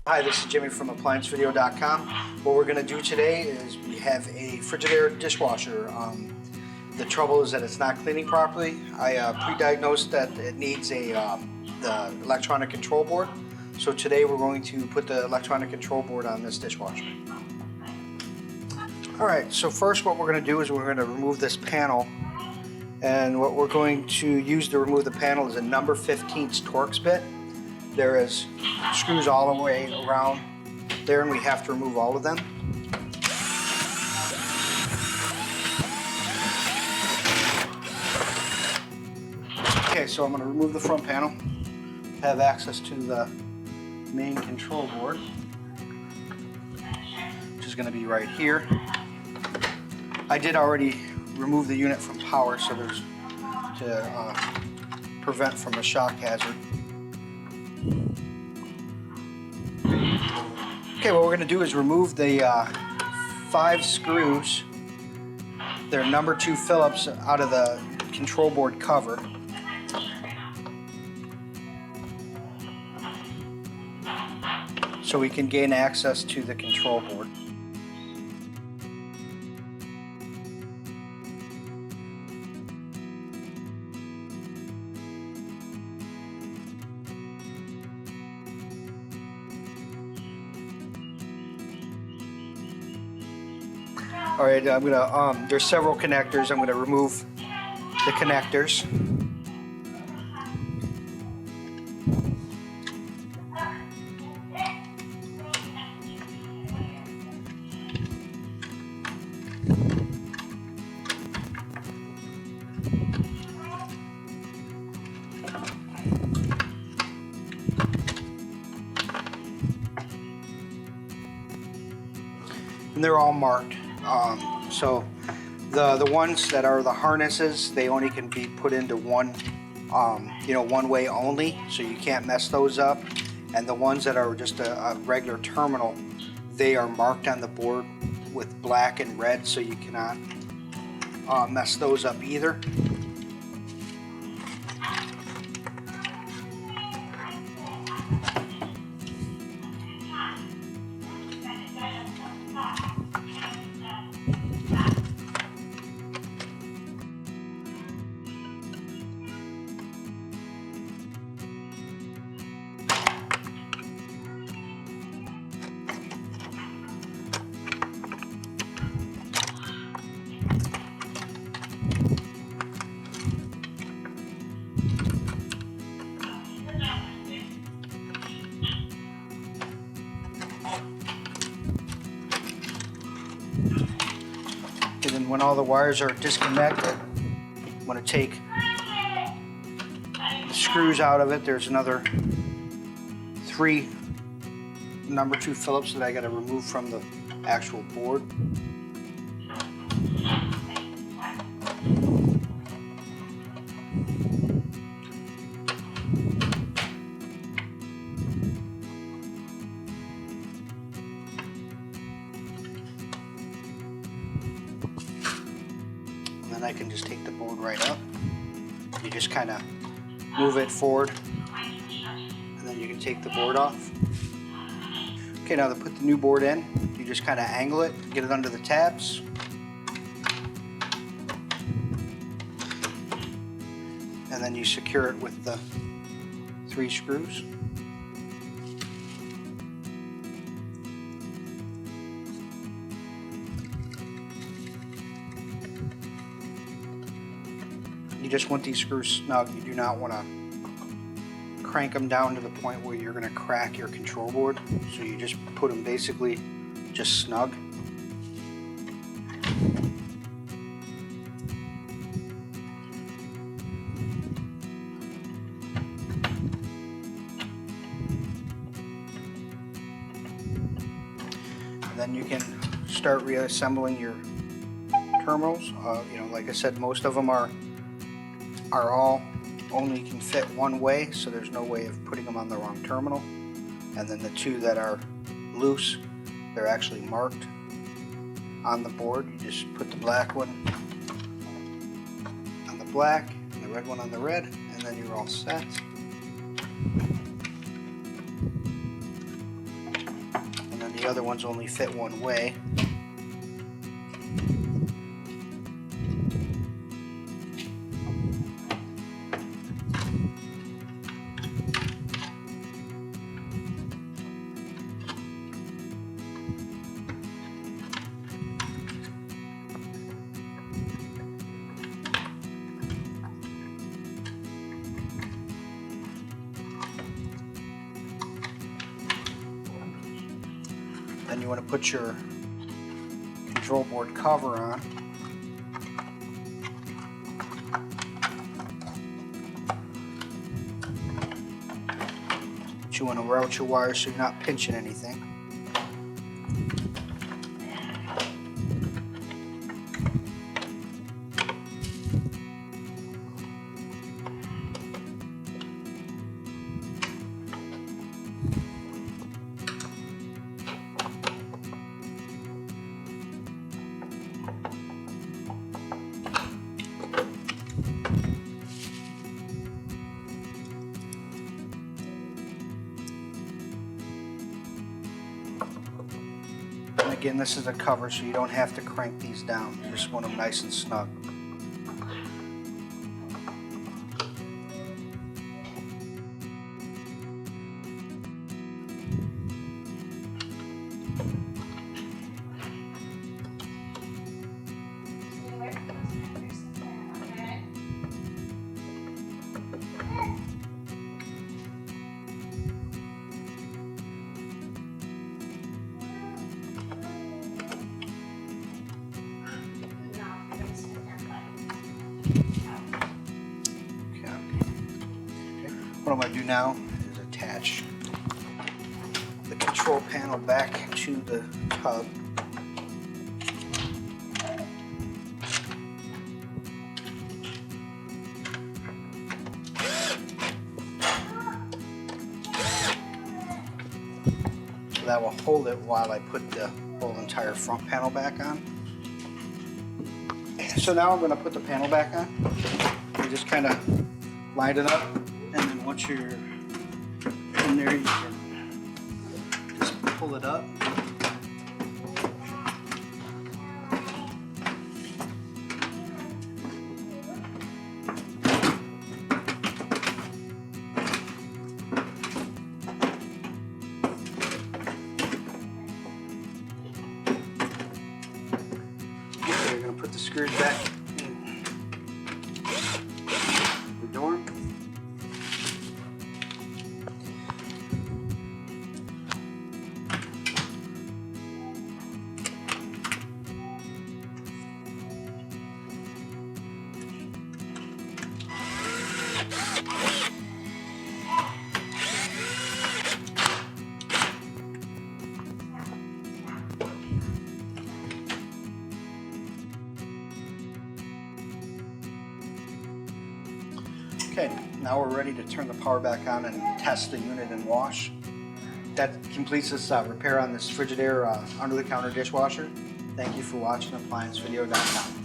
Hi, this is Jimmy from ApplianceVideo.com. What we're going to do today is we have a Frigidaire dishwasher. The trouble is that it's not cleaning properly. I pre-diagnosed that it needs the electronic control board. So today we're going to put the electronic control board on this dishwasher. Alright, so first what we're going to do is we're going to remove this panel. And what we're going to use to remove the panel is a number 15 Torx bit. There is screws all the way around there, and we have to remove all of them. Okay, so I'm going to remove the front panel, have access to the main control board, which is going to be right here. I did already remove the unit from power, so there's to prevent from a shock hazard. Okay, what we're going to do is remove the 5 screws. They're number 2 Phillips out of the control board cover. So we can gain access to the control board. All right, I'm gonna. There's several connectors. I'm gonna remove the connectors. And they're all marked. So the ones that are the harnesses, they only can be put into one, one way only, so you can't mess those up. And the ones that are just a regular terminal, they are marked on the board with black and red, so you cannot mess those up either. And then when all the wires are disconnected, I'm going to take the screws out of it. There's another 3 number 2 Phillips that I got to remove from the actual board. And I can just take the board right up. You just kind of move it forward, and then you can take the board off. Okay, now to put the new board in, you just kind of angle it, get it under the tabs. And then you secure it with the 3 screws. You just want these screws snug. You do not want to crank them down to the point where you're going to crack your control board. So you just put them basically just snug. And then you can start reassembling your terminals. Like I said, most of them are all only can fit one way, so there's no way of putting them on the wrong terminal. And then the 2 that are loose, they're actually marked on the board. You just put the black one on the black and the red one on the red, and then you're all set. other ones only fit one way. Then you want to put your control board cover on. You want to route your wires so you're not pinching anything. Again, this is a cover, so you don't have to crank these down. You just want them nice and snug. What I'm going to do now is attach the control panel back to the tub. So that will hold it while I put the whole entire front panel back on. So now I'm going to put the panel back on. You just kind of line it up. And then once you're in there, you can just pull it up. Okay, you're going to put the screws back in the door. Okay, now we're ready to turn the power back on and test the unit and wash. That completes this repair on this Frigidaire under-the-counter dishwasher. Thank you for watching ApplianceVideo.com.